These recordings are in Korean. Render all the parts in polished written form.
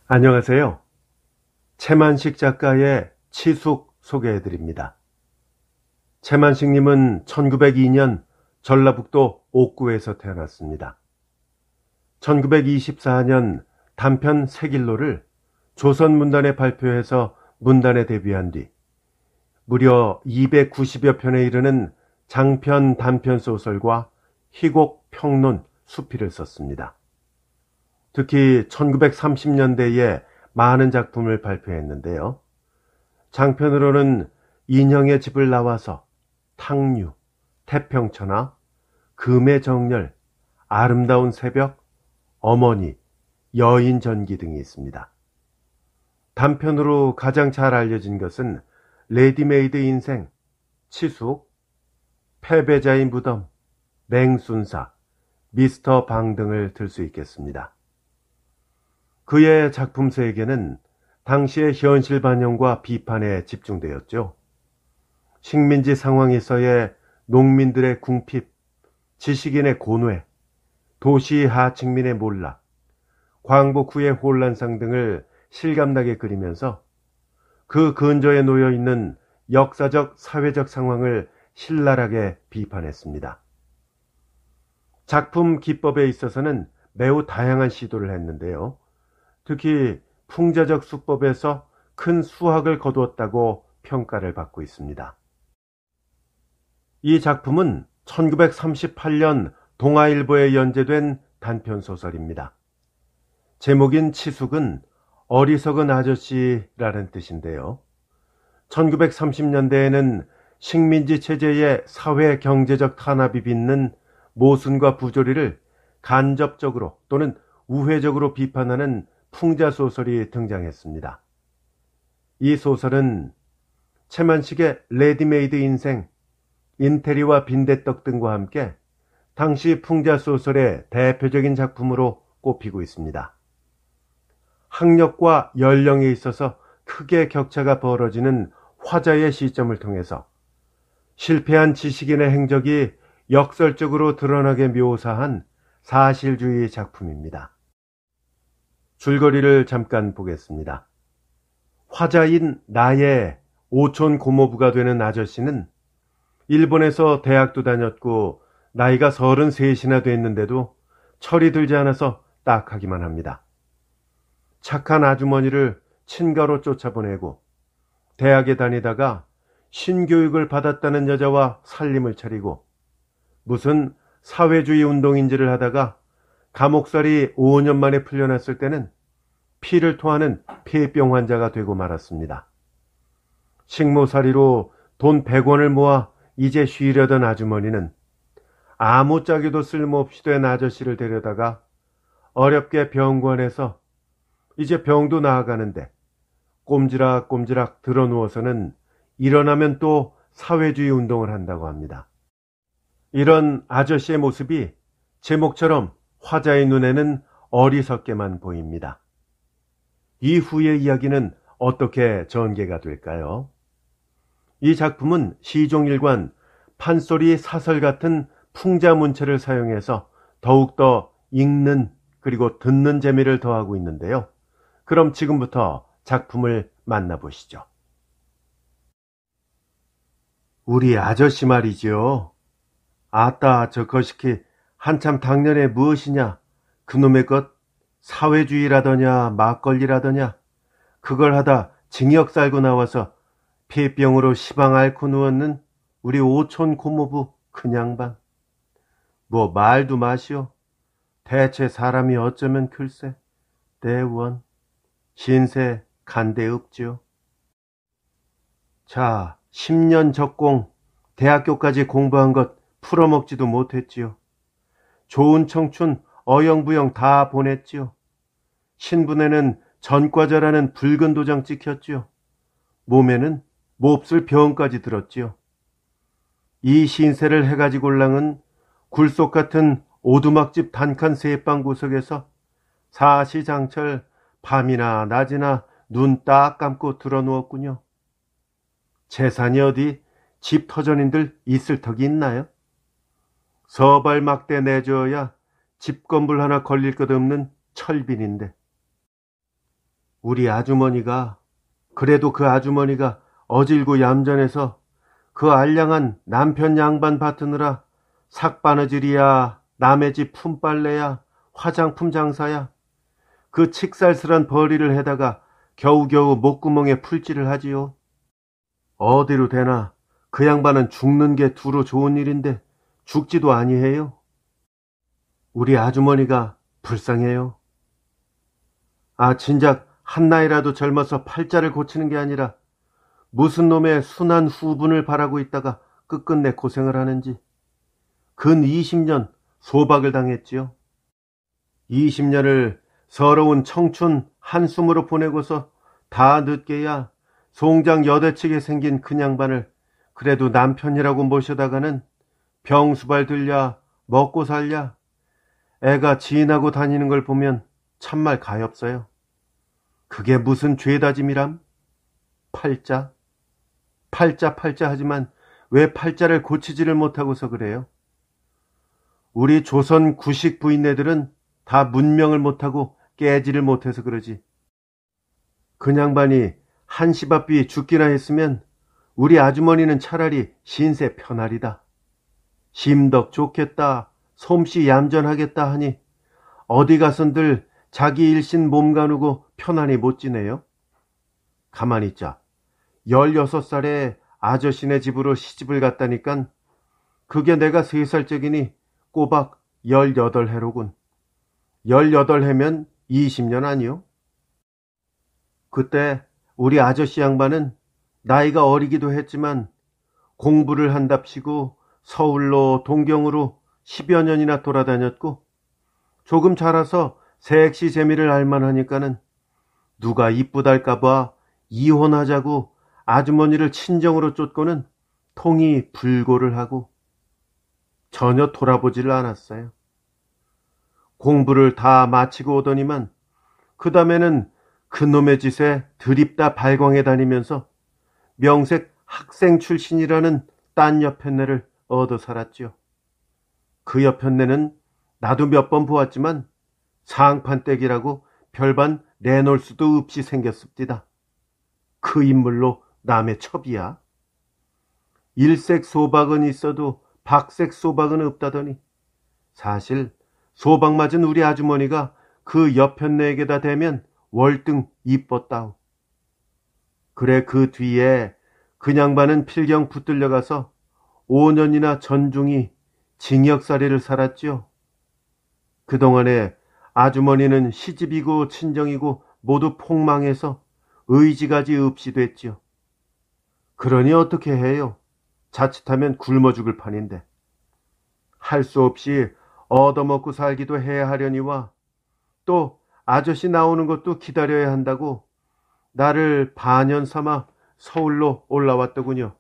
안녕하세요. 채만식 작가의 치숙 소개해드립니다. 채만식님은 1902년 전라북도 옥구에서 태어났습니다. 1924년 단편 색일로를 조선문단에 발표해서 문단에 데뷔한 뒤 무려 290여 편에 이르는 장편 단편 소설과 희곡, 평론, 수필을 썼습니다. 특히 1930년대에 많은 작품을 발표했는데요. 장편으로는 인형의 집을 나와서, 탕류, 태평천하, 금의 정렬, 아름다운 새벽, 어머니, 여인전기 등이 있습니다. 단편으로 가장 잘 알려진 것은 레디메이드 인생, 치숙, 패배자의 무덤, 맹순사, 미스터 방 등을 들 수 있겠습니다. 그의 작품 세계는 당시의 현실 반영과 비판에 집중되었죠. 식민지 상황에서의 농민들의 궁핍, 지식인의 고뇌, 도시 하층민의 몰락, 광복 후의 혼란상 등을 실감나게 그리면서 그 근저에 놓여 있는 역사적, 사회적 상황을 신랄하게 비판했습니다. 작품 기법에 있어서는 매우 다양한 시도를 했는데요. 특히 풍자적 수법에서 큰 수확을 거두었다고 평가를 받고 있습니다. 이 작품은 1938년 동아일보에 연재된 단편소설입니다. 제목인 치숙은 어리석은 아저씨라는 뜻인데요. 1930년대에는 식민지 체제의 사회 경제적 탄압이 빚는 모순과 부조리를 간접적으로 또는 우회적으로 비판하는 풍자소설이 등장했습니다. 이 소설은 채만식의 레디메이드 인생, 인테리와 빈대떡 등과 함께 당시 풍자소설의 대표적인 작품으로 꼽히고 있습니다. 학력과 연령에 있어서 크게 격차가 벌어지는 화자의 시점을 통해서 실패한 지식인의 행적이 역설적으로 드러나게 묘사한 사실주의 작품입니다. 줄거리를 잠깐 보겠습니다. 화자인 나의 오촌 고모부가 되는 아저씨는 일본에서 대학도 다녔고 나이가 33이나 됐는데도 철이 들지 않아서 딱하기만 합니다. 착한 아주머니를 친가로 쫓아보내고 대학에 다니다가 신교육을 받았다는 여자와 살림을 차리고 무슨 사회주의 운동인지를 하다가 감옥살이 5년 만에 풀려났을 때는 피를 토하는 폐병 환자가 되고 말았습니다. 식모살이로 돈 100원을 모아 이제 쉬려던 아주머니는 아무짝에도 쓸모없이 된 아저씨를 데려다가 어렵게 병관에서 이제 병도 나아가는데 꼼지락꼼지락 드러누워서는 일어나면 또 사회주의 운동을 한다고 합니다. 이런 아저씨의 모습이 제목처럼 화자의 눈에는 어리석게만 보입니다. 이후의 이야기는 어떻게 전개가 될까요? 이 작품은 시종일관 판소리 사설 같은 풍자문체를 사용해서 더욱더 읽는 그리고 듣는 재미를 더하고 있는데요. 그럼 지금부터 작품을 만나보시죠. 우리 아저씨 말이지요. 아따 저 거시기 한참 당년에 무엇이냐 그놈의 것 사회주의라더냐 막걸리라더냐 그걸 하다 징역 살고 나와서 폐병으로 시방 앓고 누웠는 우리 오촌 고모부 그냥반 뭐 말도 마시오. 대체 사람이 어쩌면 글쎄 대원 신세 간대 없지요. 자 10년 적공 대학교까지 공부한 것 풀어먹지도 못했지요. 좋은 청춘 어영부영 다 보냈지요. 신분에는 전과자라는 붉은 도장 찍혔지요. 몸에는 몹쓸 병까지 들었지요. 이 신세를 해가지골랑은 굴속 같은 오두막집 단칸 세방 구석에서 사시장철 밤이나 낮이나 눈 딱 감고 드러누웠군요. 재산이 어디 집 터전인들 있을 턱이 있나요? 서발 막대 내줘야 집 건물 하나 걸릴 것 없는 철빈인데 우리 아주머니가, 그래도 그 아주머니가 어질고 얌전해서 그 알량한 남편 양반 받드느라 삭바느질이야, 남의 집 품빨래야, 화장품 장사야, 그 칙살스런 벌이를 해다가 겨우겨우 목구멍에 풀칠을 하지요. 어디로 되나 그 양반은 죽는 게 두루 좋은 일인데 죽지도 아니해요. 우리 아주머니가 불쌍해요. 진작 한나이라도 젊어서 팔자를 고치는 게 아니라 무슨 놈의 순한 후분을 바라고 있다가 끝끝내 고생을 하는지 근 20년 소박을 당했지요. 20년을 서러운 청춘 한숨으로 보내고서 다 늦게야 송장 여대치게 생긴 그 양반을 그래도 남편이라고 모셔다가는 병수발 들랴 먹고 살랴 애가 지인하고 다니는 걸 보면 참말 가엾어요. 그게 무슨 죄다짐이람? 팔자 하지만 왜 팔자를 고치지를 못하고서 그래요? 우리 조선 구식 부인네들은 다 문명을 못하고 깨지를 못해서 그러지. 그 양반이 한시바삐 죽기나 했으면 우리 아주머니는 차라리 신세 편하리다. 심덕 좋겠다, 솜씨 얌전하겠다 하니 어디 가선들 자기 일신 몸 가누고 편안히 못 지내요? 가만히 있자. 16살에 아저씨네 집으로 시집을 갔다니깐 그게 내가 3살적이니 꼬박 18해로군. 18해면 20년 아니요? 그때 우리 아저씨 양반은 나이가 어리기도 했지만 공부를 한답시고 서울로 동경으로 10여 년이나 돌아다녔고 조금 자라서 색시 재미를 알만하니까는 누가 이쁘달까봐 이혼하자고 아주머니를 친정으로 쫓고는 통이 불고를 하고 전혀 돌아보지를 않았어요. 공부를 다 마치고 오더니만 그 다음에는 그놈의 짓에 드립다 발광해 다니면서 명색 학생 출신이라는 딴 여편네를 얻어 살았지요. 그 여편네는 나도 몇 번 보았지만 상판댁이라고 별반 내놓을 수도 없이 생겼습니다. 그 인물로 남의 첩이야. 일색 소박은 있어도 박색 소박은 없다더니 사실 소박 맞은 우리 아주머니가 그 여편네에게다 대면 월등 이뻤다오. 그래 그 뒤에 그 양반은 필경 붙들려 가서 5년이나 전중히 징역살이를 살았지요. 그동안에 아주머니는 시집이고 친정이고 모두 폭망해서 의지가지 없이 됐지요. 그러니 어떻게 해요? 자칫하면 굶어 죽을 판인데. 할 수 없이 얻어먹고 살기도 해야 하려니와 또 아저씨 나오는 것도 기다려야 한다고 나를 반연 삼아 서울로 올라왔더군요.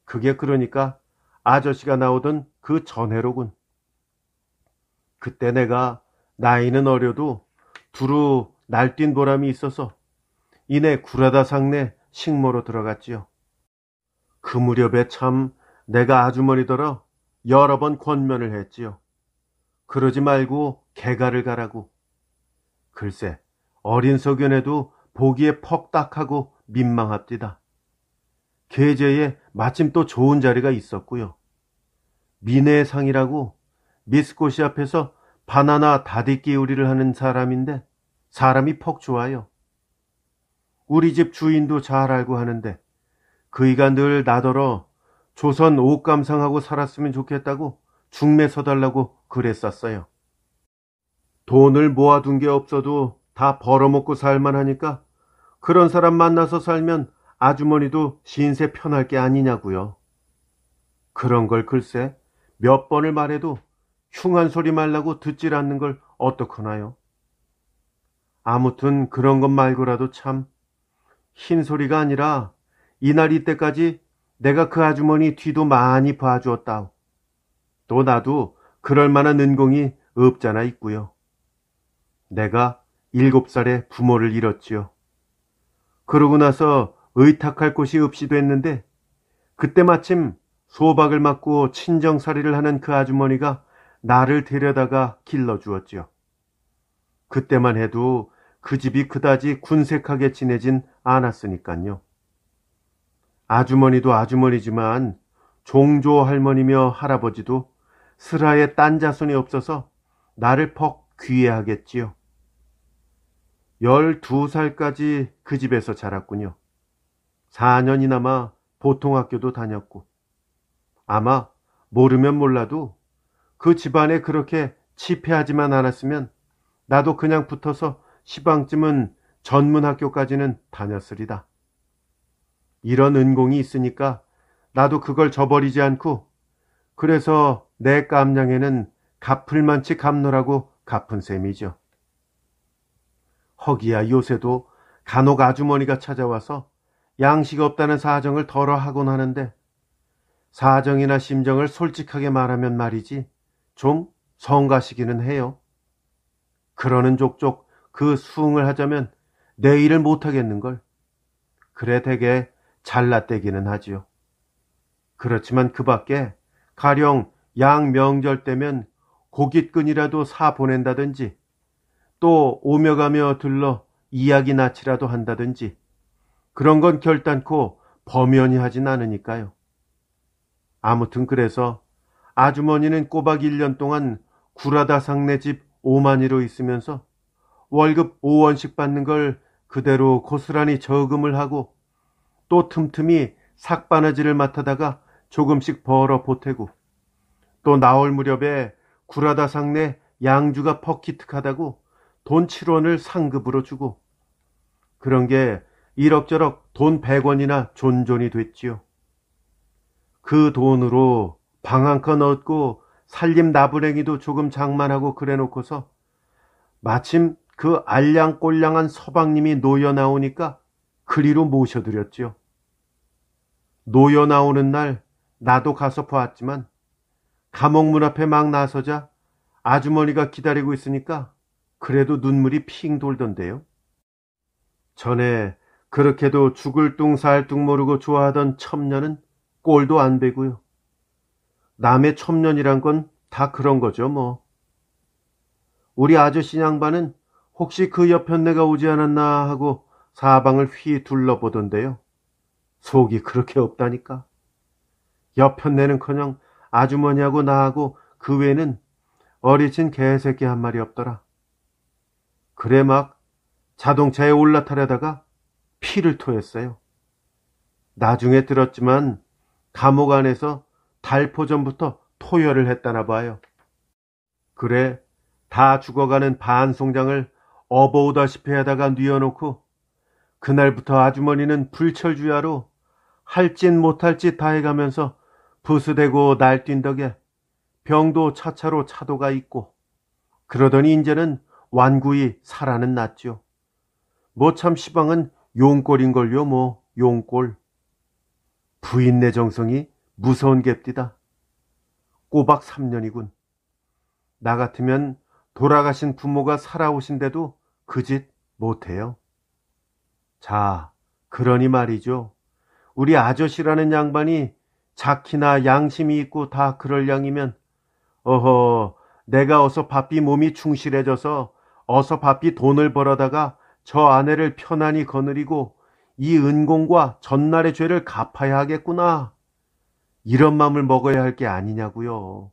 그게 그러니까 아저씨가 나오던 그 전해로군. 그때 내가 나이는 어려도 두루 날뛴 보람이 있어서 이내 구라다 상내 식모로 들어갔지요. 그 무렵에 참 내가 아주머니더러 여러 번 권면을 했지요. 그러지 말고 개가를 가라고. 글쎄 어린 소견에도 보기에 퍽딱하고 민망합디다. 계제에 마침 또 좋은 자리가 있었고요. 미네상이라고 미스코시 앞에서 바나나 다디끼 요리를 하는 사람인데 사람이 퍽 좋아요. 우리 집 주인도 잘 알고 하는데 그이가 늘 나더러 조선 옷감상하고 살았으면 좋겠다고 중매 서달라고 그랬었어요. 돈을 모아둔 게 없어도 다 벌어먹고 살만하니까 그런 사람 만나서 살면 아주머니도 신세 편할 게 아니냐고요. 그런 걸 글쎄 몇 번을 말해도 흉한 소리 말라고 듣질 않는 걸 어떡하나요? 아무튼 그런 것 말고라도 참 흰소리가 아니라 이날 이때까지 내가 그 아주머니 뒤도 많이 봐주었다. 또 나도 그럴 만한 은공이 없잖아 있고요. 내가 7살에 부모를 잃었지요. 그러고 나서 의탁할 곳이 없이 됐는데 그때 마침 소박을 맞고 친정살이를 하는 그 아주머니가 나를 데려다가 길러주었지요. 그때만 해도 그 집이 그다지 군색하게 지내진 않았으니까요. 아주머니도 아주머니지만 종조 할머니며 할아버지도 슬하에 딴 자손이 없어서 나를 퍽 귀해하겠지요. 12살까지 그 집에서 자랐군요. 4년이나마 보통학교도 다녔고, 아마 모르면 몰라도 그 집안에 그렇게 치폐하지만 않았으면 나도 그냥 붙어서 시방쯤은 전문학교까지는 다녔으리다. 이런 은공이 있으니까 나도 그걸 저버리지 않고, 그래서 내 깜냥에는 갚을 만치 갚노라고 갚은 셈이죠. 허기야 요새도 간혹 아주머니가 찾아와서 양식 없다는 사정을 덜어하곤 하는데, 사정이나 심정을 솔직하게 말하면 말이지 좀 성가시기는 해요. 그러는 족족 그 수응을 하자면 내 일을 못하겠는걸. 그래 되게 잘났대기는 하지요. 그렇지만 그 밖에 가령 양 명절 때면 고깃근이라도 사 보낸다든지, 또 오며 가며 들러 이야기 낯이라도 한다든지, 그런 건 결단코 범연히 하진 않으니까요. 아무튼 그래서 아주머니는 꼬박 1년 동안 구라다 상네 집 오만이로 있으면서 월급 5원씩 받는 걸 그대로 고스란히 저금을 하고, 또 틈틈이 삭바느질을 맡아다가 조금씩 벌어 보태고, 또 나올 무렵에 구라다 상네 양주가 퍽 기특하다고 돈 7원을 상급으로 주고, 그런 게 이럭저럭 돈 100원이나 존존이 됐지요. 그 돈으로 방 한 칸 얻고 살림 나부랭이도 조금 장만하고 그래 놓고서 마침 그 알량꼴량한 서방님이 놓여 나오니까 그리로 모셔드렸죠. 놓여 나오는 날 나도 가서 보았지만 감옥 문 앞에 막 나서자 아주머니가 기다리고 있으니까 그래도 눈물이 핑 돌던데요. 전에 그렇게도 죽을 뚱 살 뚱 모르고 좋아하던 첩년은 꼴도 안 배고요. 남의 첩년이란 건 다 그런 거죠 뭐. 우리 아저씨 양반은 혹시 그 여편네가 오지 않았나 하고 사방을 휘 둘러보던데요. 속이 그렇게 없다니까. 여편네는커녕 아주머니하고 나하고 그 외에는 어리친 개새끼 한 마리 없더라. 그래 막 자동차에 올라타려다가 피를 토했어요. 나중에 들었지만 감옥 안에서 달포 전부터 토혈을 했다나 봐요. 그래 다 죽어가는 반송장을 업어오다시피 하다가 뉘어놓고 그날부터 아주머니는 불철주야로 할 짓 못할 짓 다 해가면서 부스대고 날뛴 덕에 병도 차차로 차도가 있고, 그러더니 이제는 완구히 살아는 났죠. 뭐 참 시방은 용꼴인걸요 뭐. 용꼴. 부인네 정성이 무서운 갭디다. 꼬박 3년이군. 나 같으면 돌아가신 부모가 살아오신데도 그 짓 못해요. 자, 그러니 말이죠. 우리 아저씨라는 양반이 자키나 양심이 있고 다 그럴 양이면, 어허, 내가 어서 바삐 몸이 충실해져서 어서 바삐 돈을 벌어다가 저 아내를 편안히 거느리고 이 은공과 전날의 죄를 갚아야 하겠구나. 이런 마음을 먹어야 할 게 아니냐고요.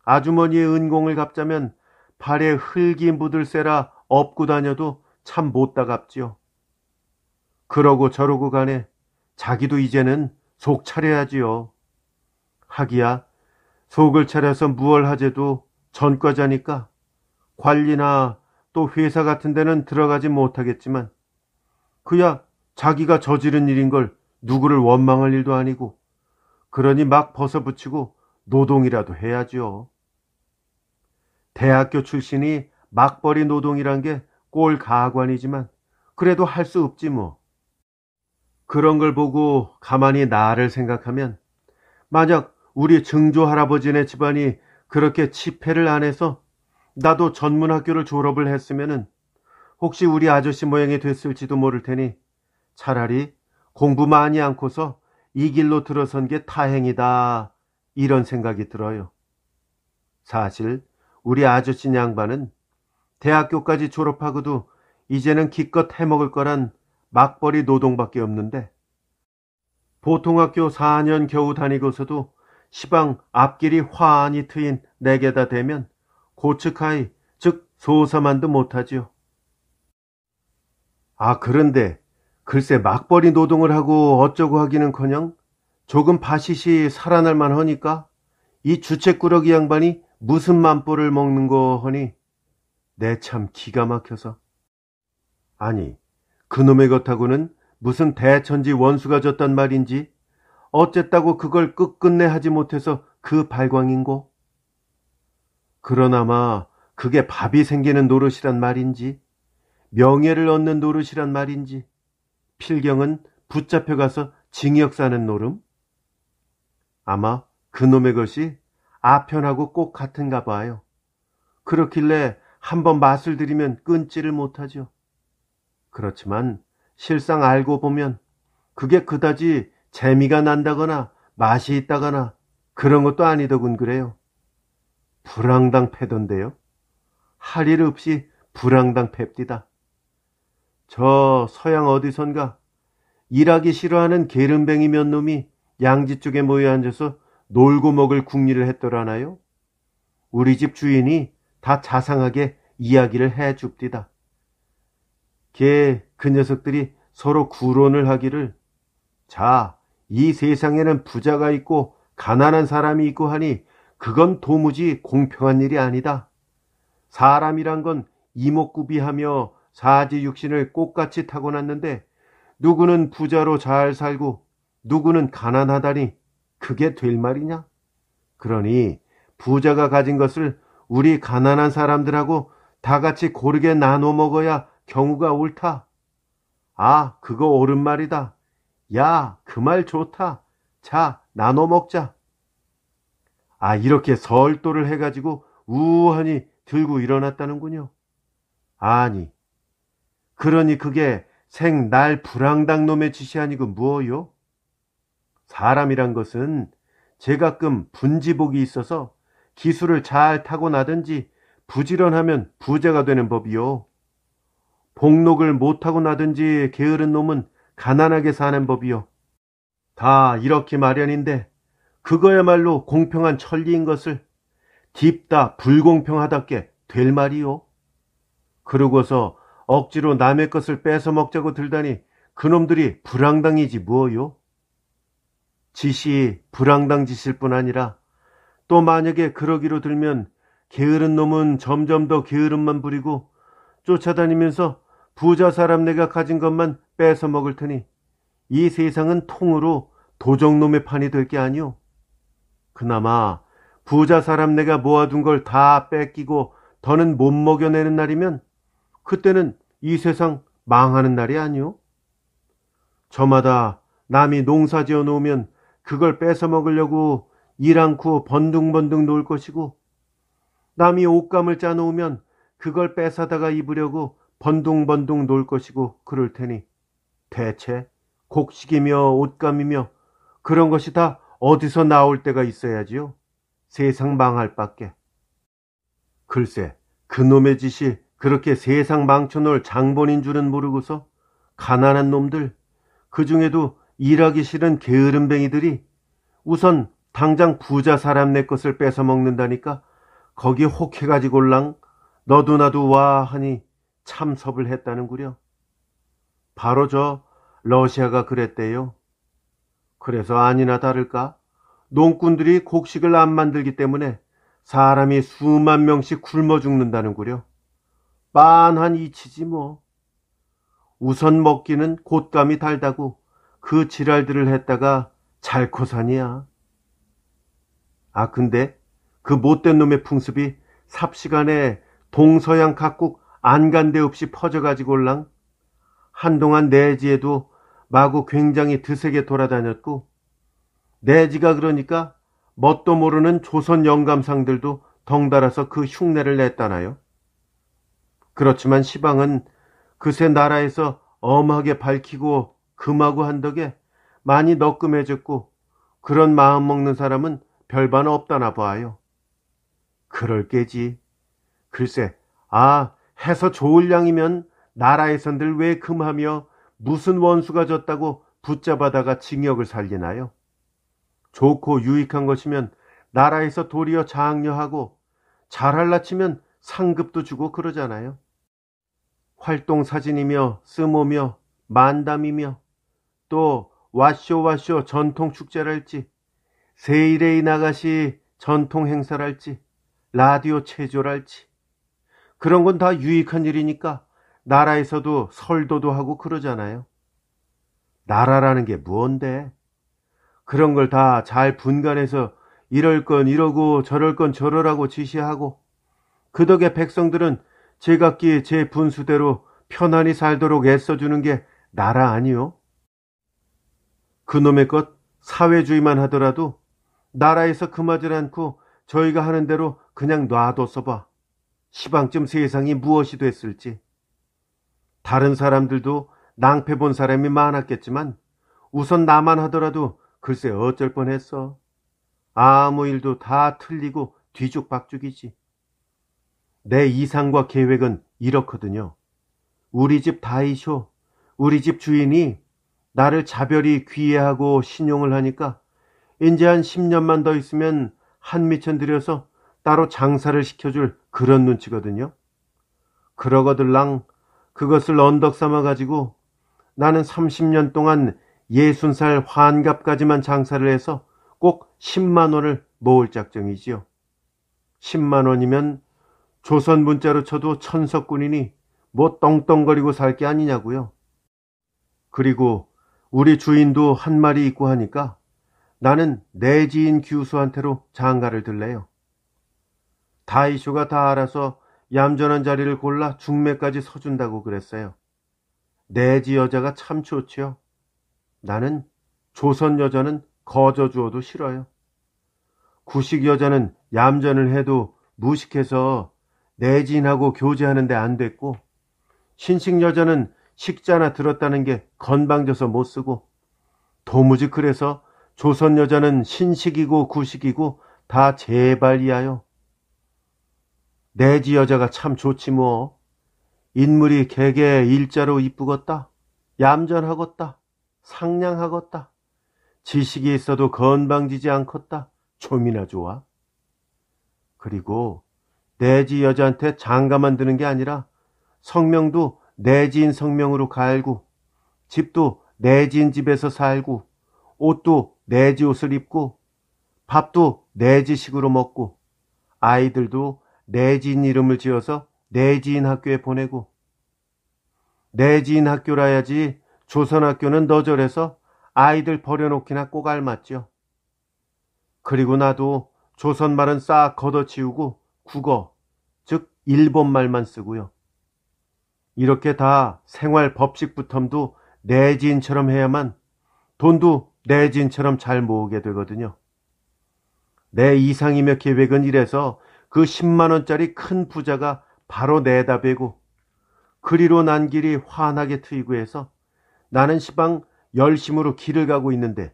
아주머니의 은공을 갚자면 발에 흙이 묻을세라 업고 다녀도 참 못다 갚지요. 그러고 저러고 간에 자기도 이제는 속 차려야지요. 하기야 속을 차려서 무얼 하재도 전과자니까 관리나 또 회사 같은 데는 들어가지 못하겠지만, 그야 자기가 저지른 일인 걸 누구를 원망할 일도 아니고, 그러니 막 벗어붙이고 노동이라도 해야죠. 대학교 출신이 막벌이 노동이란 게 꼴 가관이지만 그래도 할 수 없지 뭐. 그런 걸 보고 가만히 나를 생각하면, 만약 우리 증조 할아버지네 집안이 그렇게 치패를 안 해서 나도 전문학교를 졸업을 했으면은 혹시 우리 아저씨 모양이 됐을지도 모를 테니 차라리 공부 많이 않고서 이 길로 들어선 게 다행이다, 이런 생각이 들어요. 사실 우리 아저씨 양반은 대학교까지 졸업하고도 이제는 기껏 해먹을 거란 막벌이 노동밖에 없는데 보통 학교 4년 겨우 다니고서도 시방 앞길이 환히 트인 내게다 대면 고츠카이 즉 소사만도 못하지요. 아 그런데 글쎄 막벌이 노동을 하고 어쩌고 하기는커녕 조금 바시시 살아날 만하니까 이 주책꾸러기 양반이 무슨 맘보를 먹는 거 허니 내 참 기가 막혀서. 아니 그놈의 것하고는 무슨 대천지 원수가 졌단 말인지 어쨌다고 그걸 끝끝내 하지 못해서 그 발광인고. 그러나마 그게 밥이 생기는 노릇이란 말인지 명예를 얻는 노릇이란 말인지 필경은 붙잡혀가서 징역 사는 노름? 아마 그놈의 것이 아편하고 꼭 같은가 봐요. 그렇길래 한번 맛을 들이면 끊지를 못하죠. 그렇지만 실상 알고 보면 그게 그다지 재미가 난다거나 맛이 있다거나 그런 것도 아니더군 그래요. 불황당 패던데요. 할 일 없이 불황당 팹디다. 저 서양 어디선가 일하기 싫어하는 게으름뱅이 몇 놈이 양지 쪽에 모여 앉아서 놀고 먹을 궁리를 했더라나요? 우리 집 주인이 다 자상하게 이야기를 해줍디다. 그 녀석들이 서로 구론을 하기를 자, 이 세상에는 부자가 있고 가난한 사람이 있고 하니 그건 도무지 공평한 일이 아니다. 사람이란 건 이목구비하며 사지육신을 꽃같이 타고났는데 누구는 부자로 잘 살고 누구는 가난하다니 그게 될 말이냐? 그러니 부자가 가진 것을 우리 가난한 사람들하고 다 같이 고르게 나눠 먹어야 경우가 옳다. 아, 그거 옳은 말이다. 야, 그 말 좋다. 자, 나눠 먹자. 아, 이렇게 설도를 해가지고 우하니 들고 일어났다는군요. 아니, 그러니 그게 생날 불황당 놈의 짓이 아니고 뭐요? 사람이란 것은 제가끔 분지복이 있어서 기술을 잘 타고나든지 부지런하면 부자가 되는 법이요. 복록을 못하고 나든지 게으른 놈은 가난하게 사는 법이요. 다 이렇게 마련인데 그거야말로 공평한 천리인 것을 딥다 불공평하답게 될 말이요. 그러고서 억지로 남의 것을 뺏어 먹자고 들다니 그놈들이 불황당이지 뭐요. 짓이 불황당 짓일 뿐 아니라 또 만약에 그러기로 들면 게으른 놈은 점점 더 게으름만 부리고 쫓아다니면서 부자 사람 내가 가진 것만 뺏어 먹을 테니 이 세상은 통으로 도적놈의 판이 될 게 아니오. 그나마 부자 사람 내가 모아둔 걸 다 뺏기고 더는 못 먹여내는 날이면 그때는 이 세상 망하는 날이 아니오. 저마다 남이 농사 지어 놓으면 그걸 뺏어 먹으려고 일 않고 번둥번둥 놀 것이고 남이 옷감을 짜 놓으면 그걸 뺏어다가 입으려고 번둥번둥 놀 것이고 그럴 테니 대체 곡식이며 옷감이며 그런 것이 다 어디서 나올 때가 있어야지요. 세상 망할 밖에. 글쎄 그놈의 짓이 그렇게 세상 망쳐놓을 장본인 줄은 모르고서 가난한 놈들, 그 중에도 일하기 싫은 게으름뱅이들이 우선 당장 부자 사람 내 것을 뺏어 먹는다니까 거기 혹해가지골랑 너도 나도 와 하니 참섭을 했다는구려. 바로 저 러시아가 그랬대요. 그래서 아니나 다를까 농꾼들이 곡식을 안 만들기 때문에 사람이 수만 명씩 굶어 죽는다는구려. 빤한 이치지 뭐. 우선 먹기는 곶감이 달다고 그 지랄들을 했다가 잘코산이야. 아 근데 그 못된 놈의 풍습이 삽시간에 동서양 각국 안간데 없이 퍼져가지골랑 한동안 내지에도 마구 굉장히 드세게 돌아다녔고 내지가 그러니까 뭣도 모르는 조선 영감상들도 덩달아서 그 흉내를 냈다나요. 그렇지만 시방은 그새 나라에서 엄하게 밝히고 금하고 한 덕에 많이 너끔해졌고 그런 마음 먹는 사람은 별반 없다나 봐요. 그럴 게지. 글쎄 해서 좋을 양이면 나라에선들 왜 금하며 무슨 원수가 졌다고 붙잡아다가 징역을 살리나요? 좋고 유익한 것이면 나라에서 도리어 장려하고 잘할라치면 상급도 주고 그러잖아요. 활동사진이며 쓰모며 만담이며 또 와쇼와쇼 전통축제랄지 세일에이 나가시 전통행사랄지 라디오 체조랄지 그런 건 다 유익한 일이니까 나라에서도 설도도 하고 그러잖아요. 나라라는 게 무언데? 그런 걸 다 잘 분간해서 이럴 건 이러고 저럴 건 저러라고 지시하고 그 덕에 백성들은 제각기 제 분수대로 편안히 살도록 애써주는 게 나라 아니요? 그놈의 것 사회주의만 하더라도 나라에서 금하질 않고 저희가 하는 대로 그냥 놔둬서 봐. 시방쯤 세상이 무엇이 됐을지. 다른 사람들도 낭패 본 사람이 많았겠지만 우선 나만 하더라도 글쎄 어쩔 뻔했어. 아무 일도 다 틀리고 뒤죽박죽이지. 내 이상과 계획은 이렇거든요. 우리 집 다이쇼, 우리 집 주인이 나를 자별히 귀애하고 신용을 하니까 이제 한 10년만 더 있으면 한미천 들여서 따로 장사를 시켜줄 그런 눈치거든요. 그러거들랑 그것을 언덕 삼아 가지고 나는 30년 동안 60살 환갑까지만 장사를 해서 꼭 10만 원을 모을 작정이지요. 10만 원이면 조선 문자로 쳐도 천석군이니 뭐 떵떵거리고 살 게 아니냐고요. 그리고 우리 주인도 한 마리 있고 하니까 나는 내 지인 규수한테로 장가를 들래요. 다이쇼가 다 알아서 얌전한 자리를 골라 중매까지 서준다고 그랬어요. 내지 여자가 참 좋지요. 나는 조선 여자는 거저 주어도 싫어요. 구식 여자는 얌전을 해도 무식해서 내지인하고 교제하는데 안 됐고 신식 여자는 식자나 들었다는 게 건방져서 못 쓰고 도무지 그래서 조선 여자는 신식이고 구식이고 다 제발이야요. 내지 여자가 참 좋지 뭐. 인물이 개개 일자로 이쁘겄다. 얌전하겄다. 상냥하겄다. 지식이 있어도 건방지지 않겄다. 좀이나 좋아. 그리고 내지 여자한테 장가만 드는 게 아니라 성명도 내지인 성명으로 갈고 집도 내지인 집에서 살고 옷도 내지 옷을 입고 밥도 내지식으로 먹고 아이들도 내지인 이름을 지어서 내지인 학교에 보내고 내지인 학교라야지 조선 학교는 너절해서 아이들 버려놓기나 꼭 알맞죠. 그리고 나도 조선 말은 싹 걷어치우고 국어, 즉 일본 말만 쓰고요. 이렇게 다 생활 법식부텀도 내지인처럼 해야만 돈도 내지인처럼 잘 모으게 되거든요. 내 이상이며 계획은 이래서 그 10만 원짜리 큰 부자가 바로 내다 베고 그리로 난 길이 환하게 트이고 해서 나는 시방 열심으로 길을 가고 있는데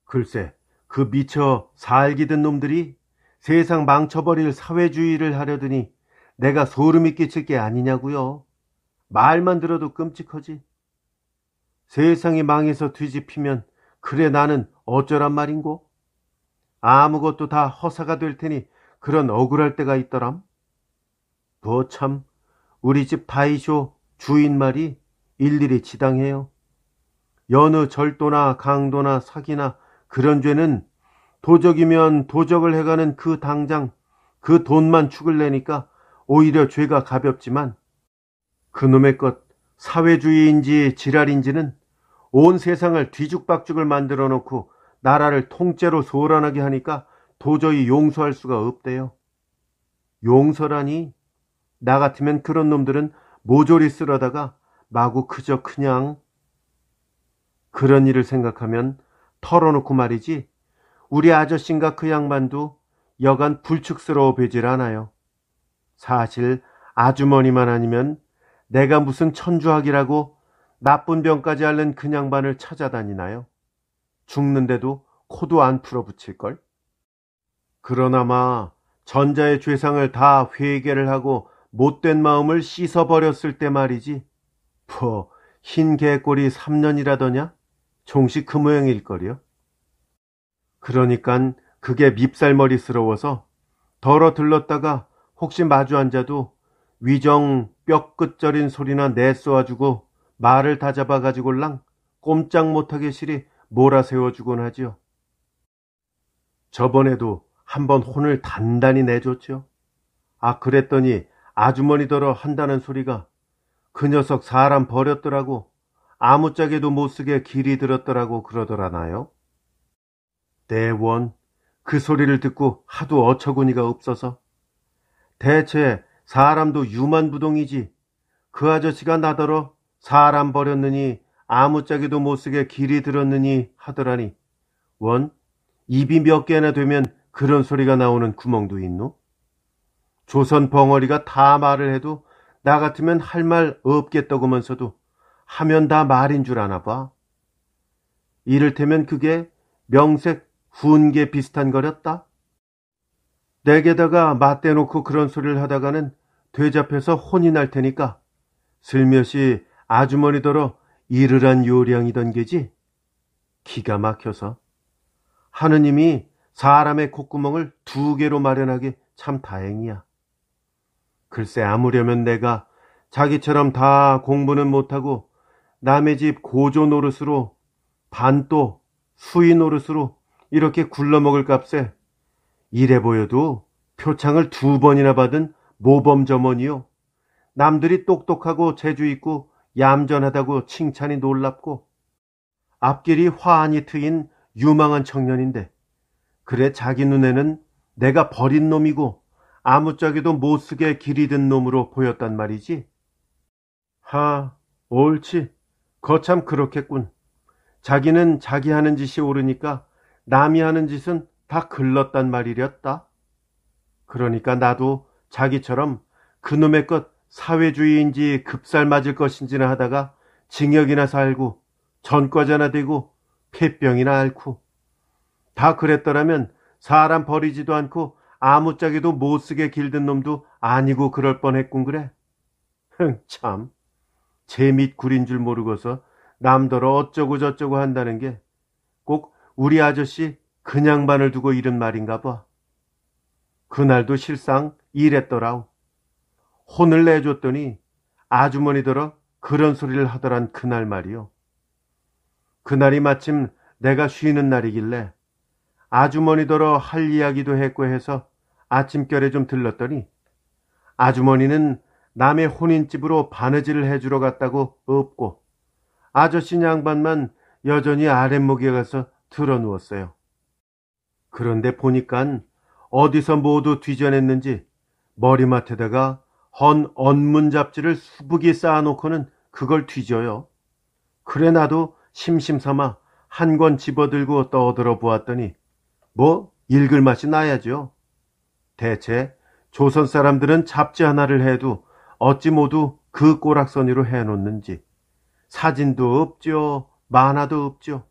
글쎄 그 미처 살기든 놈들이 세상 망쳐버릴 사회주의를 하려더니 내가 소름이 끼칠 게 아니냐고요. 말만 들어도 끔찍하지. 세상이 망해서 뒤집히면 그래 나는 어쩌란 말인고. 아무것도 다 허사가 될 테니 그런 억울할 때가 있더람. 뭐 참 우리 집 다이쇼 주인 말이 일일이 지당해요. 여느 절도나 강도나 사기나 그런 죄는 도적이면 도적을 해가는 그 당장 그 돈만 축을 내니까 오히려 죄가 가볍지만 그놈의 것 사회주의인지 지랄인지는 온 세상을 뒤죽박죽을 만들어 놓고 나라를 통째로 소란하게 하니까 도저히 용서할 수가 없대요. 용서라니 나 같으면 그런 놈들은 모조리 쓸어다가 마구 그저 그냥 그런 일을 생각하면 털어놓고 말이지 우리 아저씨인가 그 양반도 여간 불축스러워 보이질 않아요. 사실 아주머니만 아니면 내가 무슨 천주학이라고 나쁜 병까지 앓는 그 양반을 찾아다니나요? 죽는데도 코도 안 풀어붙일걸? 그러나마 전자의 죄상을 다 회개를 하고 못된 마음을 씻어버렸을 때 말이지 흰 개꼴이 3년이라더냐? 종식 그 모양일걸요. 그러니깐 그게 밉살머리스러워서 덜어 들렀다가 혹시 마주 앉아도 위정 뼈끝저린 소리나 내쏘아주고 말을 다 잡아가지고랑 꼼짝 못하게 시리 몰아세워주곤 하지요. 저번에도 한번 혼을 단단히 내줬죠. 그랬더니 아주머니더러 한다는 소리가 그 녀석 사람 버렸더라고, 아무짝에도 못쓰게 길이 들었더라고 그러더라나요. 대원, 그 소리를 듣고 하도 어처구니가 없어서 대체 사람도 유만부동이지 그 아저씨가 나더러 사람 버렸느니 아무짝에도 못쓰게 길이 들었느니 하더라니, 원 입이 몇 개나 되면 그런 소리가 나오는 구멍도 있노? 조선 벙어리가 다 말을 해도 나 같으면 할 말 없겠다고면서도 하면 다 말인 줄 아나 봐. 이를테면 그게 명색 훈계 비슷한 거렸다. 내게다가 맞대놓고 그런 소리를 하다가는 되잡혀서 혼이 날 테니까 슬며시 아주머니더러 이르란 요량이던 게지. 기가 막혀서 하느님이 사람의 콧구멍을 2개로 마련하기 참 다행이야. 글쎄, 아무려면 내가 자기처럼 다 공부는 못하고 남의 집 고조 노릇으로 반또 수의 노릇으로 이렇게 굴러먹을 값에 이래 보여도 표창을 2번이나 받은 모범점원이요. 남들이 똑똑하고 재주있고 얌전하다고 칭찬이 놀랍고 앞길이 환히 트인 유망한 청년인데, 그래 자기 눈에는 내가 버린 놈이고 아무짝에도 못쓰게 길이 든 놈으로 보였단 말이지. 옳지. 거참 그렇겠군. 자기는 자기 하는 짓이 옳으니까 남이 하는 짓은 다 글렀단 말이렸다. 그러니까 나도 자기처럼 그놈의 것 사회주의인지 급살 맞을 것인지나 하다가 징역이나 살고 전과자나 되고 폐병이나 앓고, 다 그랬더라면 사람 버리지도 않고 아무짝에도 못쓰게 길든 놈도 아니고 그럴 뻔했군 그래. 참, 제 밑 구린 줄 모르고서 남더러 어쩌고 저쩌고 한다는 게 꼭 우리 아저씨 그냥반을 두고 이른 말인가 봐. 그날도 실상 이랬더라오. 혼을 내줬더니 아주머니더러 그런 소리를 하더란 그날 말이요. 그날이 마침 내가 쉬는 날이길래 아주머니더러 할 이야기도 했고 해서 아침결에 좀 들렀더니 아주머니는 남의 혼인집으로 바느질을 해주러 갔다고 없고 아저씨 양반만 여전히 아랫목에 가서 드러누웠어요. 그런데 보니깐 어디서 모두 뒤져냈는지 머리맡에다가 헌 언문 잡지를 수북이 쌓아놓고는 그걸 뒤져요. 그래 나도 심심삼아 한 권 집어들고 떠들어 보았더니 읽을 맛이 나야죠. 대체 조선 사람들은 잡지 하나를 해도 어찌 모두 그 꼬락서니로 해놓는지. 사진도 없죠, 만화도 없죠.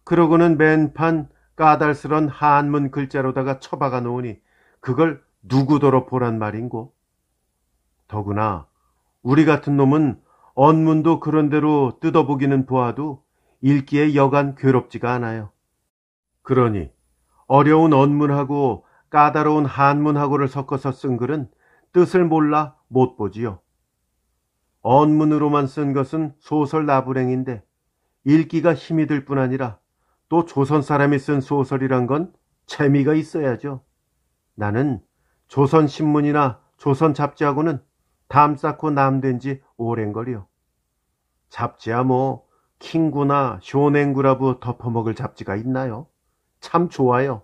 그러고는 맨판 까달스런 한문 글자로다가 쳐박아 놓으니 그걸 누구더러 보란 말인고. 더구나 우리 같은 놈은 언문도 그런대로 뜯어보기는 보아도 읽기에 여간 괴롭지가 않아요. 그러니 어려운 언문하고 까다로운 한문하고를 섞어서 쓴 글은 뜻을 몰라 못 보지요. 언문으로만 쓴 것은 소설 나부랭인데 읽기가 힘이 들 뿐 아니라 또 조선 사람이 쓴 소설이란 건 재미가 있어야죠. 나는 조선 신문이나 조선 잡지하고는 담 쌓고 남된 지 오랜걸요. 잡지야 킹구나 쇼냉구라부 덮어먹을 잡지가 있나요? 참 좋아요.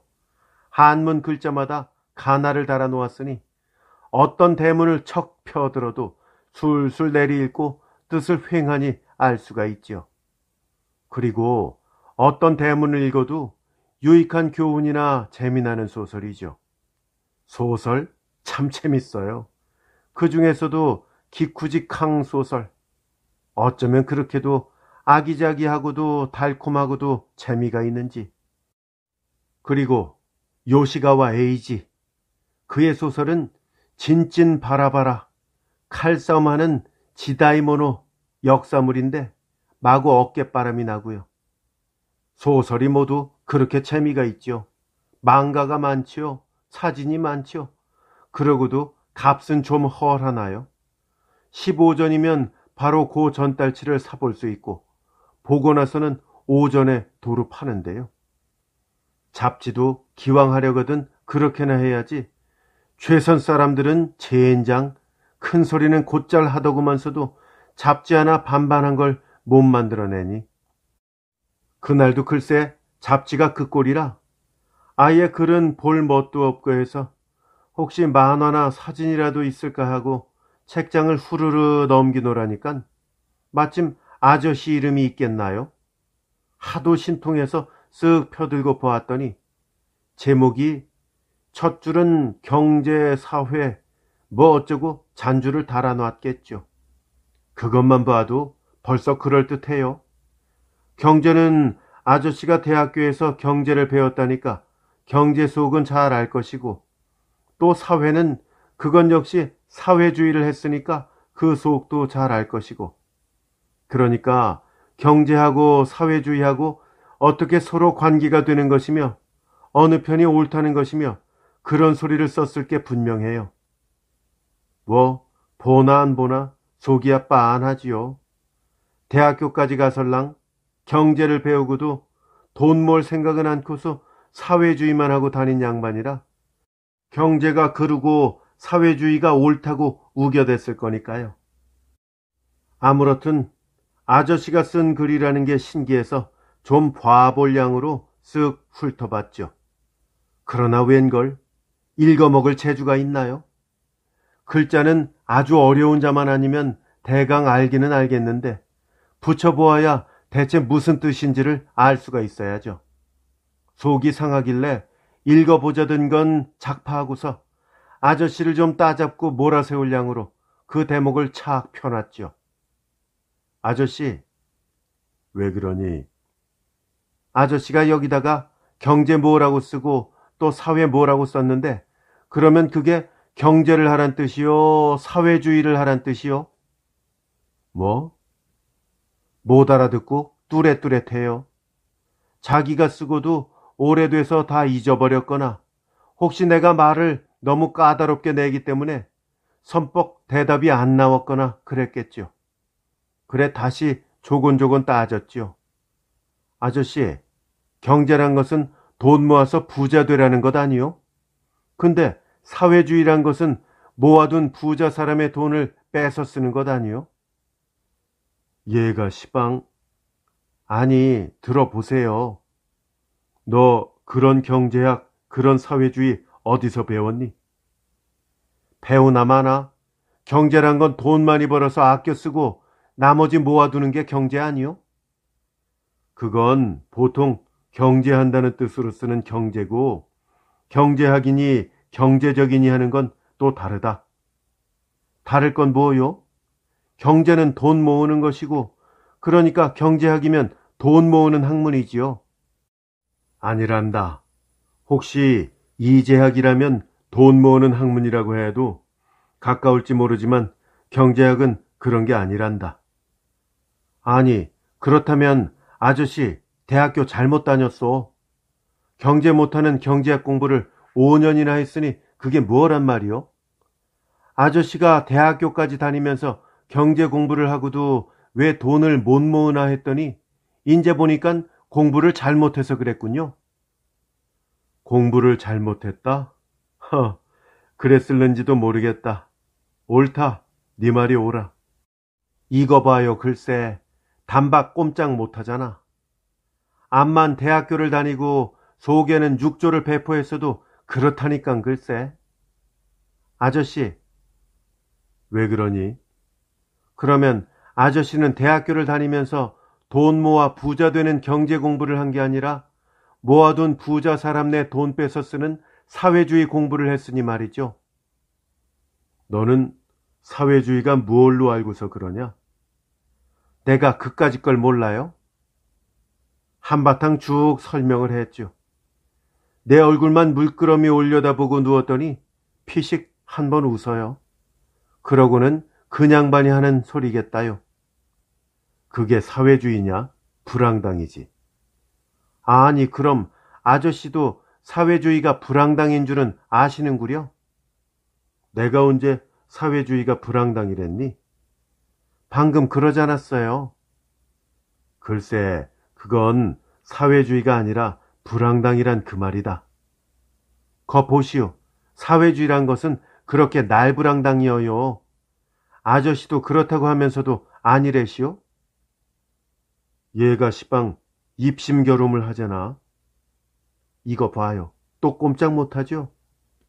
한문 글자마다 가나를 달아 놓았으니 어떤 대문을 척 펴들어도 술술 내리읽고 뜻을 휑하니 알 수가 있죠. 그리고 어떤 대문을 읽어도 유익한 교훈이나 재미나는 소설이죠. 소설 참 재밌어요. 그 중에서도 기쿠직항 소설, 어쩌면 그렇게도 아기자기하고도 달콤하고도 재미가 있는지. 그리고 요시가와 에이지, 그의 소설은 진찐 바라바라, 칼싸움하는 지다이모노 역사물인데 마구 어깨바람이 나고요. 소설이 모두 그렇게 재미가 있죠. 망가가 많지요. 사진이 많지요. 그러고도 값은 좀 헐하나요? 15전이면 바로 그 전달치를 사볼 수 있고 보고 나서는 오전에 도로 파는데요. 잡지도 기왕 하려거든 그렇게나 해야지. 최선 사람들은 젠장 큰 소리는 곧잘 하더구만서도 잡지 하나 반반한 걸 못 만들어내니. 그날도 글쎄 잡지가 그 꼴이라 아예 글은 볼 멋도 없고 해서 혹시 만화나 사진이라도 있을까 하고 책장을 후루루 넘기노라니깐 마침 아저씨 이름이 있겠나요? 하도 신통해서 쓱 펴들고 보았더니 제목이 첫 줄은 경제, 사회, 뭐 어쩌고 잔줄을 달아놨겠죠. 그것만 봐도 벌써 그럴듯해요. 경제는 아저씨가 대학교에서 경제를 배웠다니까 경제 속은 잘 알 것이고 또 사회는 그건 역시 사회주의를 했으니까 그 속도 잘 알 것이고 그러니까 경제하고 사회주의하고 어떻게 서로 관계가 되는 것이며 어느 편이 옳다는 것이며 그런 소리를 썼을 게 분명해요. 뭐 보나 안 보나 속이야 빤하지요. 대학교까지 가설랑 경제를 배우고도 돈 몰 생각은 않고서 사회주의만 하고 다닌 양반이라 경제가 그르고 사회주의가 옳다고 우겨댔을 거니까요. 아무렇든 아저씨가 쓴 글이라는 게 신기해서 좀 봐볼 양으로 쓱 훑어봤죠. 그러나 웬걸 읽어먹을 재주가 있나요? 글자는 아주 어려운 자만 아니면 대강 알기는 알겠는데 붙여보아야 대체 무슨 뜻인지를 알 수가 있어야죠. 속이 상하길래 읽어보자던 건 작파하고서 아저씨를 좀 따잡고 몰아세울 양으로 그 대목을 착 펴놨죠. 아저씨, 왜 그러니? 아저씨가 여기다가 경제 뭐라고 쓰고 또 사회 뭐라고 썼는데 그러면 그게 경제를 하란 뜻이요? 사회주의를 하란 뜻이요? 뭐? 못 알아듣고 뚜렷뚜렷해요. 자기가 쓰고도 오래돼서 다 잊어버렸거나 혹시 내가 말을 너무 까다롭게 내기 때문에 선뻑 대답이 안 나왔거나 그랬겠죠. 그래 다시 조곤조곤 따졌죠. 아저씨, 경제란 것은 돈 모아서 부자 되라는 것 아니요? 근데 사회주의란 것은 모아둔 부자 사람의 돈을 뺏어 쓰는 것 아니요? 얘가 시방. 아니, 들어보세요. 너 그런 경제학, 그런 사회주의 어디서 배웠니? 배우나 마나 경제란 건 돈 많이 벌어서 아껴 쓰고 나머지 모아두는 게 경제 아니요? 그건 보통 경제한다는 뜻으로 쓰는 경제고 경제학이니 경제적이니 하는 건 또 다르다. 다를 건 뭐요? 경제는 돈 모으는 것이고 그러니까 경제학이면 돈 모으는 학문이지요. 아니란다. 혹시 이재학이라면 돈 모으는 학문이라고 해도 가까울지 모르지만 경제학은 그런 게 아니란다. 아니, 그렇다면 아저씨 대학교 잘못 다녔어. 경제 못하는 경제학 공부를 5년이나 했으니 그게 뭐란 말이요? 아저씨가 대학교까지 다니면서 경제 공부를 하고도 왜 돈을 못 모으나 했더니 인제 보니까 공부를 잘못해서 그랬군요. 공부를 잘못했다? 그랬을는지도 모르겠다. 옳다. 네 말이 옳아. 이거 봐요. 글쎄 단박 꼼짝 못하잖아. 암만 대학교를 다니고 속에는 6조를 배포했어도 그렇다니깐 글쎄. 아저씨, 왜 그러니? 그러면 아저씨는 대학교를 다니면서 돈 모아 부자 되는 경제 공부를 한 게 아니라 모아둔 부자 사람네 돈 뺏어 쓰는 사회주의 공부를 했으니 말이죠. 너는 사회주의가 무얼로 알고서 그러냐? 내가 그까짓 걸 몰라요? 한바탕 쭉 설명을 했죠. 내 얼굴만 물끄러미 올려다보고 누웠더니 피식 한 번 웃어요. 그러고는 그냥반이 하는 소리겠다요. 그게 사회주의냐? 불황당이지. 아니, 그럼 아저씨도 사회주의가 불황당인 줄은 아시는구려? 내가 언제 사회주의가 불황당이랬니? 방금 그러지 않았어요. 글쎄, 그건 사회주의가 아니라 불황당이란 그 말이다. 거 보시오. 사회주의란 것은 그렇게 날불황당이어요. 아저씨도 그렇다고 하면서도 아니래시오? 얘가 시방 입심겨rum을 하잖아. 이거 봐요. 또 꼼짝 못하죠?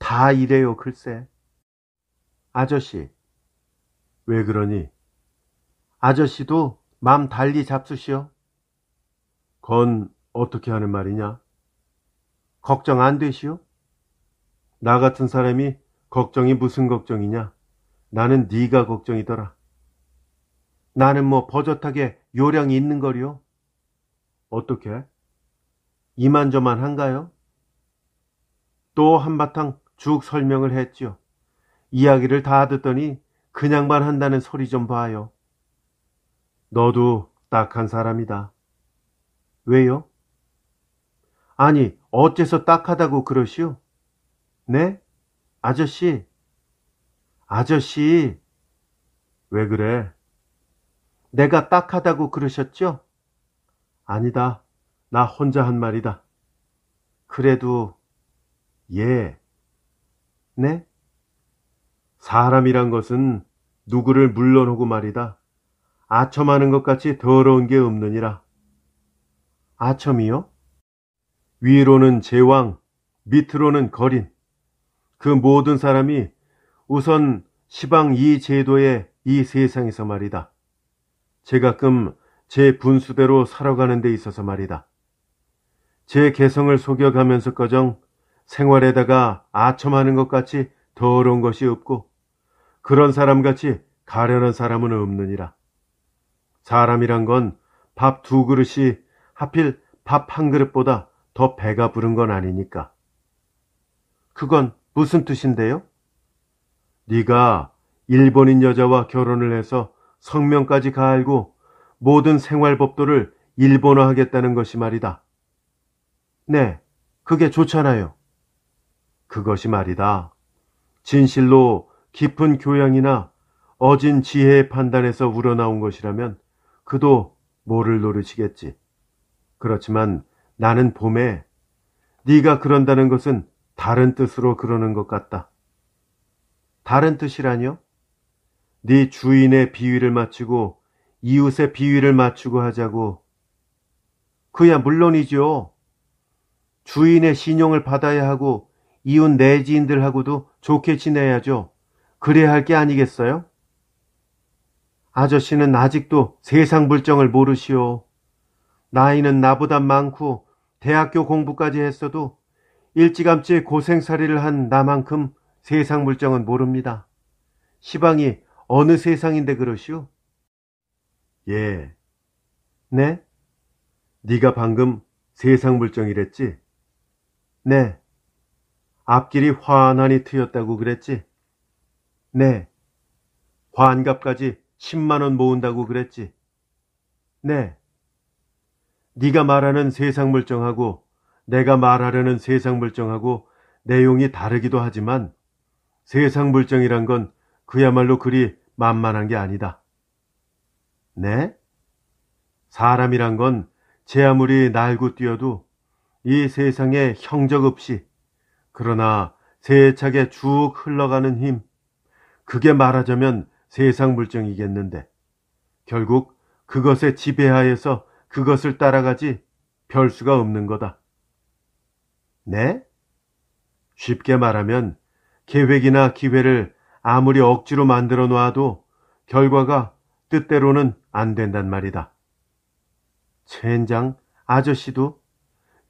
다 이래요, 글쎄. 아저씨, 왜 그러니? 아저씨도 맘 달리 잡수시오. 건 어떻게 하는 말이냐? 걱정 안 되시오? 나 같은 사람이 걱정이 무슨 걱정이냐? 나는 네가 걱정이더라. 나는 뭐 버젓하게 요량이 있는 거리요? 어떻게? 이만저만 한가요? 또 한바탕 쭉 설명을 했지요. 이야기를 다 듣더니 그냥만 한다는 소리 좀 봐요. 너도 딱한 사람이다. 왜요? 아니, 어째서 딱하다고 그러시오? 네? 아저씨. 아저씨. 왜 그래? 내가 딱하다고 그러셨죠? 아니다. 나 혼자 한 말이다. 그래도, 예. 네? 사람이란 것은 누구를 물러놓고 말이다. 아첨하는 것 같이 더러운 게 없느니라. 아첨이요? 위로는 제왕, 밑으로는 거린. 그 모든 사람이 우선 시방 이 제도의 이 세상에서 말이다. 제가끔 제 분수대로 살아가는 데 있어서 말이다. 제 개성을 속여가면서꺼정 생활에다가 아첨하는 것 같이 더러운 것이 없고 그런 사람같이 가련한 사람은 없느니라. 사람이란 건 밥 2그릇이 하필 밥 1그릇보다 더 배가 부른 건 아니니까. 그건 무슨 뜻인데요? 네가 일본인 여자와 결혼을 해서 성명까지 갈고 모든 생활법도를 일본어하겠다는 것이 말이다. 네, 그게 좋잖아요. 그것이 말이다. 진실로 깊은 교양이나 어진 지혜의 판단에서 우러나온 것이라면 그도 모를 노릇이겠지. 그렇지만 나는 봄에 네가 그런다는 것은 다른 뜻으로 그러는 것 같다. 다른 뜻이라뇨? 네 주인의 비위를 맞추고 이웃의 비위를 맞추고 하자고. 그야 물론이죠. 주인의 신용을 받아야 하고 이웃 내지인들하고도 좋게 지내야죠. 그래야 할 게 아니겠어요? 아저씨는 아직도 세상 물정을 모르시오. 나이는 나보다 많고 대학교 공부까지 했어도 일찌감치 고생살이를 한 나만큼 세상 물정은 모릅니다. 시방이 어느 세상인데 그러시오? 예. 네? 네가 방금 세상 물정이랬지? 네. 앞길이 환하니 트였다고 그랬지? 네. 환갑까지 10만 원 모은다고 그랬지? 네. 네가 말하는 세상 물정하고 내가 말하려는 세상 물정하고 내용이 다르기도 하지만 세상 물정이란 건 그야말로 그리 만만한 게 아니다. 네? 사람이란 건 제 아무리 날고 뛰어도 이 세상에 형적 없이 그러나 세차게 쭉 흘러가는 힘, 그게 말하자면 세상 물정이겠는데 결국 그것의 지배하에서 그것을 따라가지 별 수가 없는 거다. 네? 쉽게 말하면 계획이나 기회를 아무리 억지로 만들어 놔도 결과가 뜻대로는 안 된단 말이다. 젠장, 아저씨도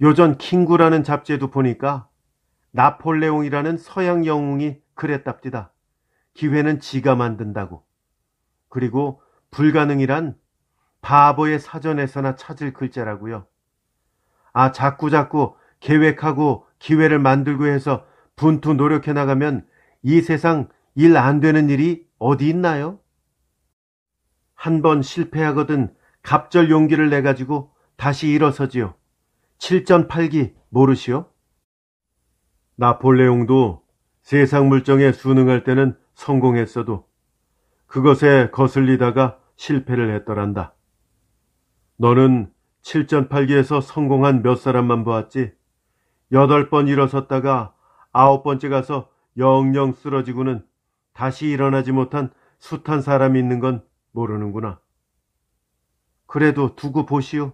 요전 킹구라는 잡지에도 보니까 나폴레옹이라는 서양 영웅이 그랬답디다. 기회는 지가 만든다고. 그리고 불가능이란 바보의 사전에서나 찾을 글자라고요. 아, 자꾸자꾸 계획하고 기회를 만들고 해서 분투 노력해 나가면 이 세상 일 안 되는 일이 어디 있나요? 한 번 실패하거든 갑절 용기를 내가지고 다시 일어서지요. 7전 8기 모르시오? 나폴레옹도 세상 물정에 순응할 때는 성공했어도 그것에 거슬리다가 실패를 했더란다. 너는 7전 8기에서 성공한 몇 사람만 보았지 8번 일어섰다가 9번째 가서 영영 쓰러지고는 다시 일어나지 못한 숱한 사람이 있는 건 모르는구나. 그래도 두고 보시오.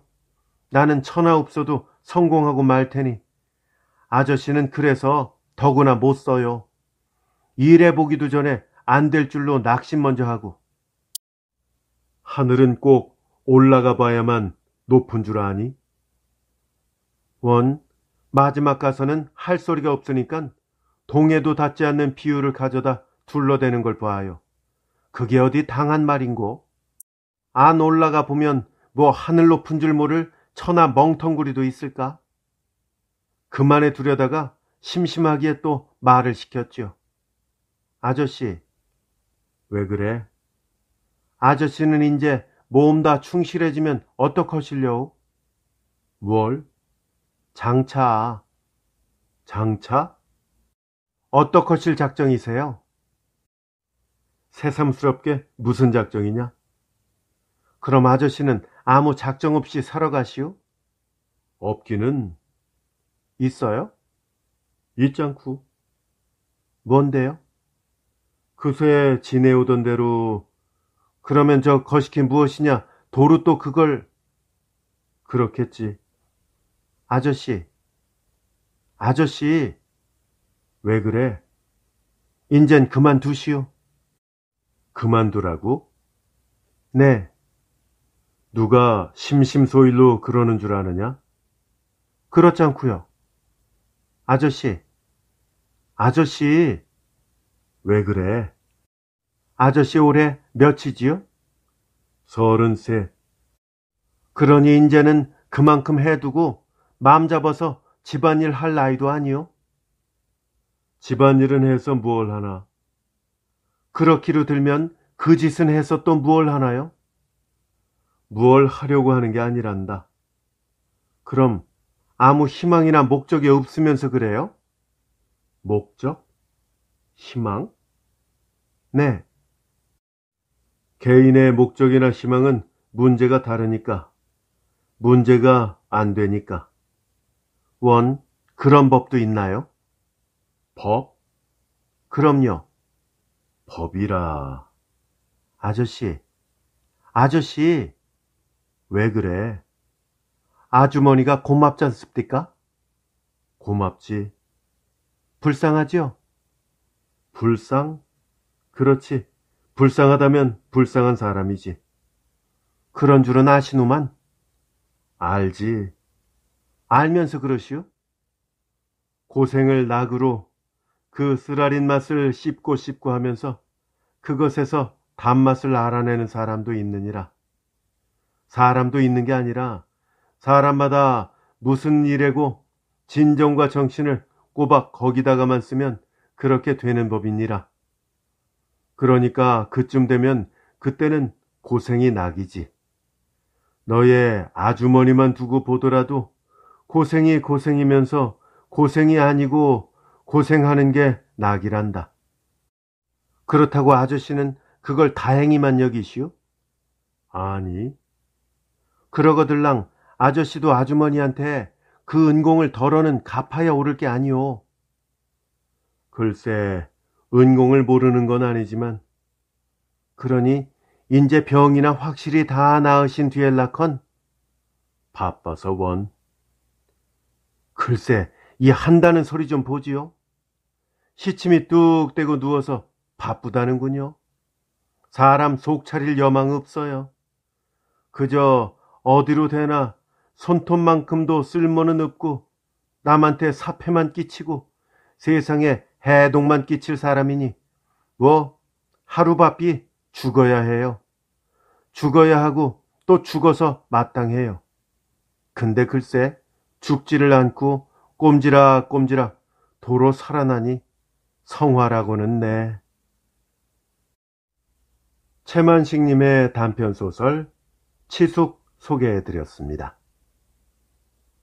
나는 천하 없어도 성공하고 말 테니 아저씨는 그래서 더구나 못 써요. 일해보기도 전에 안 될 줄로 낙심 먼저 하고. 하늘은 꼭 올라가 봐야만 높은 줄 아니? 원, 마지막 가서는 할 소리가 없으니까 동에도 닿지 않는 비유를 가져다 둘러대는 걸 봐요. 그게 어디 당한 말인고? 안 올라가 보면 뭐 하늘 높은 줄 모를 천하 멍텅구리도 있을까? 그만해 두려다가 심심하기에 또 말을 시켰죠. 아저씨, 왜 그래? 아저씨는 이제 몸 다 충실해지면 어떡하실려오? 뭘? 장차. 장차? 어떡하실 작정이세요? 새삼스럽게 무슨 작정이냐? 그럼 아저씨는 아무 작정 없이 살아가시오? 없기는 있어요? 있잖구. 뭔데요? 그새 지내오던 대로. 그러면 저 거시기 무엇이냐? 도로 또 그걸. 그렇겠지. 아저씨, 아저씨, 왜 그래? 인젠 그만두시오. 그만두라고? 네. 누가 심심소일로 그러는 줄 아느냐? 그렇잖구요. 아저씨, 아저씨, 왜 그래? 아저씨 올해 몇이지요? 33. 그러니 인제는 그만큼 해두고 마음 잡아서 집안일 할 나이도 아니요? 집안일은 해서 무얼 하나? 그렇기로 들면 그 짓은 해서 또 무얼 하나요? 무얼 하려고 하는 게 아니란다. 그럼 아무 희망이나 목적이 없으면서 그래요? 목적? 희망? 네. 개인의 목적이나 희망은 문제가 다르니까. 문제가 안 되니까. 원, 그런 법도 있나요? 법? 그럼요. 법이라. 아저씨, 아저씨, 왜 그래? 아주머니가 고맙지 않습니까? 고맙지. 불쌍하죠? 불쌍? 그렇지. 불쌍하다면 불쌍한 사람이지. 그런 줄은 아시노만? 알지. 알면서 그러시오? 고생을 낙으로 그 쓰라린 맛을 씹고 씹고 하면서 그것에서 단맛을 알아내는 사람도 있느니라. 사람도 있는 게 아니라 사람마다 무슨 일에고 진정과 정신을 꼬박 거기다가만 쓰면 그렇게 되는 법이니라. 그러니까 그쯤 되면 그때는 고생이 낙이지. 너의 아주머니만 두고 보더라도 고생이 고생이면서 고생이 아니고 고생하는 게 낙이란다. 그렇다고 아저씨는 그걸 다행히만 여기시오? 아니. 그러거들랑 아저씨도 아주머니한테 그 은공을 덜어는 갚아야 오를 게 아니오. 글쎄, 은공을 모르는 건 아니지만 그러니 인제 병이나 확실히 다 나으신 뒤엘라컨 바빠서 원. 글쎄, 이 한다는 소리 좀 보지요. 시침이 뚝 떼고 누워서 바쁘다는군요. 사람 속 차릴 여망 없어요. 그저 어디로 대나 손톱만큼도 쓸모는 없고 남한테 사패만 끼치고 세상에 해독만 끼칠 사람이니 뭐 하루바삐 죽어야 해요. 죽어야 하고 또 죽어서 마땅해요. 근데 글쎄 죽지를 않고 꼼지락꼼지락 도로 살아나니 성화라고는 네. 최만식님의 단편소설 치숙 소개해 드렸습니다.